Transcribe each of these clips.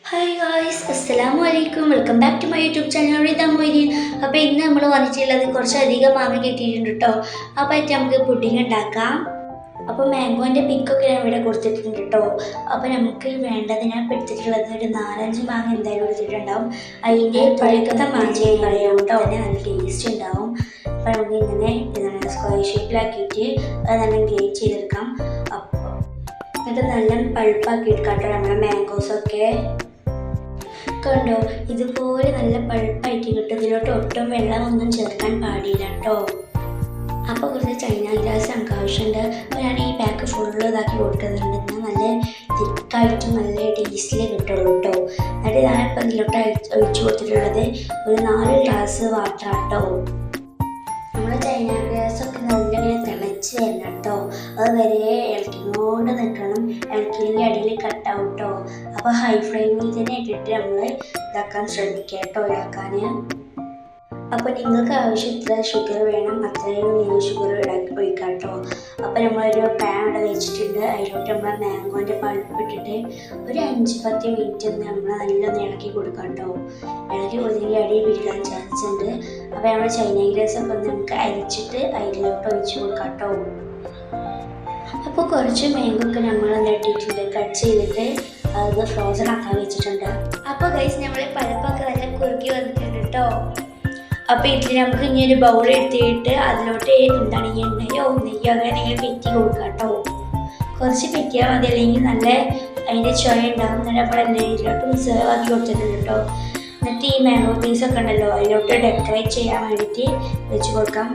Hi guys, അസ്സലാമു അലൈക്കും. Welcome back to my YouTube channel Rita Moideen. അപ്പോൾ ഇന്ന് നമ്മൾ വന്നിട്ടുള്ളത് കുറച്ചധികം മാങ്ങ കിട്ടിയിട്ടുണ്ട് കേട്ടോ. അപ്പോൾ ആയിട്ട് നമുക്ക് പുഡിംഗ് ഉണ്ടാക്കാം. അപ്പോൾ മാംഗോൻ്റെ പിക്കൊക്കെ ഞാൻ ഇവിടെ കൊടുത്തിട്ടുണ്ട് കേട്ടോ. അപ്പോൾ നമുക്ക് വേണ്ടത് ഞാൻ എടുത്തിട്ടുള്ളത് ഒരു 4-5 മാങ്ങ എന്തായാലും എടുത്തിട്ടുണ്ടാവും. അതിൻ്റെ പഴുക്കത്തെ മാങ്ങ കളയാം കേട്ടോ. അതിന് നല്ല ടേസ്റ്റ് ഉണ്ടാവും. അപ്പോൾ നമുക്ക് ഇങ്ങനെ സ്ക്വയർ ഷേപ്പിലാക്കിയിട്ട് അത് നല്ല ഗ്രേറ്റ് ചെയ്തെടുക്കാം. അപ്പോൾ എന്നിട്ട് നല്ല പഴുപ്പാക്കി എടുക്കാം കേട്ടോ നമ്മുടെ മാംഗോസൊക്കെ. കണ്ടോ, ഇതുപോലെ നല്ല പഴുപ്പായിട്ട് കിട്ടും. ഇതിലോട്ട് ഒട്ടും വെള്ളമൊന്നും ചേർക്കാൻ പാടില്ല കേട്ടോ. അപ്പോൾ കുറച്ച് ചൈന ഗ്രാസ് നമുക്ക് ആവശ്യമുണ്ട്. അപ്പോൾ ഞാൻ ഈ പാക്ക് ഫുള്ള് ഇതാക്കി കൊടുക്കുന്നുണ്ട്. നല്ല തിക്കായിട്ടും നല്ല ടേസ്റ്റിൽ കിട്ടുള്ളൂ കേട്ടോ. എന്നിട്ട് ഞാനിപ്പോൾ ഇതിലോട്ട് ഒഴിച്ചു കൊടുത്തിട്ടുള്ളത് ഒരു 4 ഗ്ലാസ് വാട്ടർ കേട്ടോ. നമ്മുടെ ചൈന ഗ്രാസൊക്കെ നല്ലിങ്ങനെ തിളച്ച് വരണം കേട്ടോ. അത് വരെ ഇളക്കിക്കൊണ്ട് നിൽക്കണം. ഇളക്കിയില്ലെങ്കിൽ അടിയിൽ കട്ടാവും കേട്ടോ. അപ്പോൾ ഹൈ ഫ്ലെയിമിൽ തന്നെ ഇട്ടിട്ട് നമ്മൾ ഇതാക്കാൻ ശ്രമിക്കുക കേട്ടോ, ഇളക്കാൻ. അപ്പോൾ നിങ്ങൾക്ക് ആവശ്യത്തിന് ഷുഗർ വേണം, അത്രയും നിങ്ങൾ ഷുഗർ ഒഴിക്കാം കേട്ടോ. അപ്പോൾ നമ്മളൊരു പാൻ ഇവിടെ വെച്ചിട്ടുണ്ട്. അതിലോട്ട് നമ്മൾ മാംഗോൻ്റെ പൾപ്പ് ഇട്ടിട്ട് ഒരു 5-10 മിനിറ്റ് നമ്മൾ നല്ലൊന്ന് ഇളക്കി കൊടുക്കാം കേട്ടോ. ഇളക്കി കൊടുത്തെങ്കിൽ അടി പിടിക്കാൻ ചാൻസ് ഉണ്ട്. അപ്പോൾ നമ്മൾ ചൈന ഗ്രാസൊക്കെ ഒന്ന് നമുക്ക് അരിച്ചിട്ട് അതിലോട്ട് ഒഴിച്ച് കൊടുക്കാം കേട്ടോ. അപ്പോൾ കുറച്ച് മാംഗോ നമ്മൾ ഇട്ടിട്ടുണ്ട്, കട്ട് ചെയ്തിട്ട് അത് ഫ്രോസൺ ആക്കാൻ വെച്ചിട്ടുണ്ട്. അപ്പോൾ ഗൈസ് നമ്മൾ പഴുപ്പൊക്കെ നല്ല കുറുക്കി വന്നിട്ടുണ്ട് കേട്ടോ. അപ്പോൾ ഇതിൽ നമുക്ക് ഇനി ഒരു ബൗൾ എടുത്തിട്ട് അതിലോട്ട് എന്താണ് എണ്ണയോ നെയ്യോ അങ്ങനെ നിങ്ങൾ പെറ്റി കൊടുക്കുക കേട്ടോ. കുറച്ച് പെറ്റിയാൽ മതി, അല്ലെങ്കിൽ നല്ല അതിൻ്റെ ചുവ ഉണ്ടാകും. എന്നിട്ട് അപ്പോൾ ഇതിലോട്ട് സെർവ് ആക്കി കൊടുത്തിട്ടുണ്ട് കേട്ടോ. എന്നിട്ട് ഈ മാംഗോ പീസൊക്കെ ഉണ്ടല്ലോ അതിലോട്ട് ഡെക്കറേറ്റ് ചെയ്യാൻ വേണ്ടിയിട്ട് വെച്ച് കൊടുക്കാം.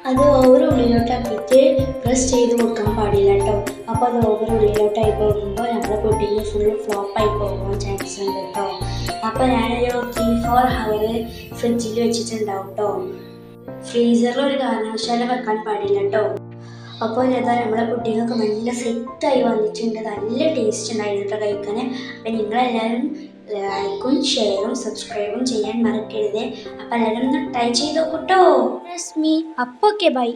അത് ഓവർ ഉള്ളിലോട്ടാക്കിയിട്ട് പ്രസ് ചെയ്ത് കൊടുക്കാൻ പാടില്ല കേട്ടോ. അപ്പോൾ അത് ഓവർ ഉള്ളിലോട്ടായി പോകുമ്പോൾ നമ്മുടെ പുഡിങ് ഫുൾ ഫ്ലോപ്പായി പോകാൻ ചാൻസ് ഉണ്ട് കേട്ടോ. അപ്പോൾ ഞാനൊരു 3-4 ഹവർ ഫ്രിഡ്ജിൽ വെച്ചിട്ടുണ്ടാവും കേട്ടോ. ഫ്രീസറിൽ ഒരു കാരണവശാലും വെക്കാൻ പാടില്ല കേട്ടോ. അപ്പോൾ ഇതാ നമ്മുടെ പുഡിങ്ങൊക്കെ നല്ല സെറ്റായി വന്നിട്ടുണ്ട്. നല്ല ടേസ്റ്റ് ഉണ്ടായിരുന്നു കേട്ടോ കഴിക്കാൻ. അപ്പം നിങ്ങളെല്ലാവരും ലൈക്കും ഷെയറും സബ്സ്ക്രൈബും ചെയ്യാൻ മറക്കരുത്. അപ്പോൾ എല്ലാവരും ഒന്ന് ട്രൈ ചെയ്ത് നോക്കൂ കേട്ടോ. അപ്പോൾ ഓക്കെ, ബൈ.